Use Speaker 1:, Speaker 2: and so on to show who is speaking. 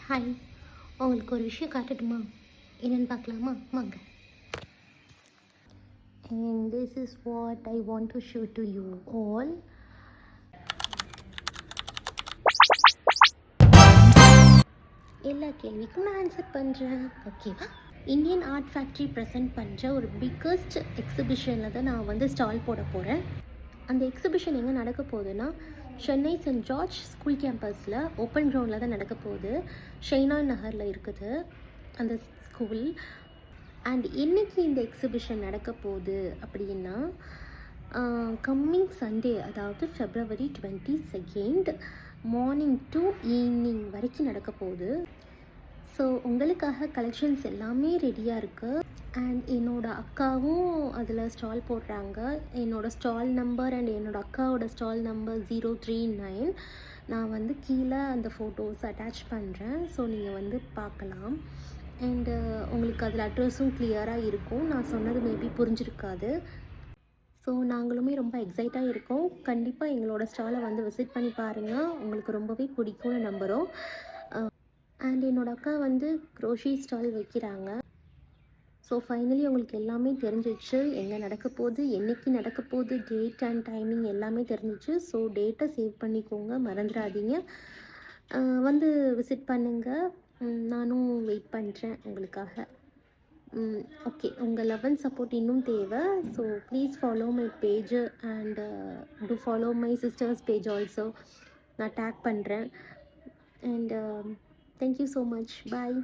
Speaker 1: Hi, உங்களுக்கு ஒரு விஷயம் காட்டட்டுமா? என்னென்னு பார்க்கலாமா? வாங்க. And this is what I want to show to you all. எல்லா கேள்விக்கும் நான் ஆன்சர் பண்ணுறேன், ஓகேவா? இந்தியன் ஆர்ட் ஃபேக்ட்ரி ப்ரெசென்ட் பண்ணுற ஒரு பிக்கஸ்ட் எக்ஸிபிஷனில் தான் நான் ஸ்டால் போட போகிறேன். அந்த எக்ஸிபிஷன் எங்கே நடக்க போகுதுன்னா, சென்னை சென்ட் ஜார்ஜ் ஸ்கூல் கேம்பஸில் ஓப்பன் கிரவுண்டில் தான் நடக்க போகுது. ஷெய்னா நகரில் இருக்குது அந்த ஸ்கூல். அண்ட் இன்றைக்கி இந்த எக்ஸிபிஷன் நடக்க போகுது அப்படின்னா, கம்மிங் சண்டே, அதாவது February 22 மார்னிங் டு ஈவினிங் வரைக்கும் நடக்க போகுது. ஸோ உங்களுக்காக கலெக்ஷன்ஸ் எல்லாமே ரெடியாக இருக்குது. அண்ட் என்னோடய அக்காவும் அதில் ஸ்டால் போடுறாங்க. என்னோடய ஸ்டால் நம்பர் அண்ட் என்னோடய அக்காவோட ஸ்டால் நம்பர் 039. நான் கீழே அந்த ஃபோட்டோஸ் அட்டாச் பண்ணுறேன். ஸோ நீங்கள் பார்க்கலாம். அண்டு உங்களுக்கு அதில் அட்ரஸும் கிளியராக இருக்கும். நான் சொன்னது மேபி புரிஞ்சிருக்காது. ஸோ நாங்களுமே ரொம்ப எக்ஸைட்டாக இருக்கோம். கண்டிப்பாக எங்களோட ஸ்டாலை விசிட் பண்ணி பாருங்கள். உங்களுக்கு ரொம்பவே பிடிக்கும்னு நம்புகிறோம். அண்ட் என்னோடய அக்கா க்ரோஷரி ஸ்டால் வைக்கிறாங்க. ஸோ ஃபைனலி உங்களுக்கு எல்லாமே தெரிஞ்சிச்சு, எங்கே நடக்க போகுது, என்றைக்கு நடக்க போகுது, டேட் அண்ட் டைமிங் எல்லாமே தெரிஞ்சிச்சு. ஸோ டேட்டை சேவ் பண்ணிக்கோங்க, மறந்துடாதீங்க. விசிட் பண்ணுங்கள். நானும் வெயிட் பண்ணுறேன் உங்களுக்காக. ஓகே, உங்கள் லவ் அண்ட் சப்போர்ட் இன்னும் தேவை. So please follow my page and to follow my sisters page also. நான் டேக் பண்ணுறேன். And thank you so much. Bye.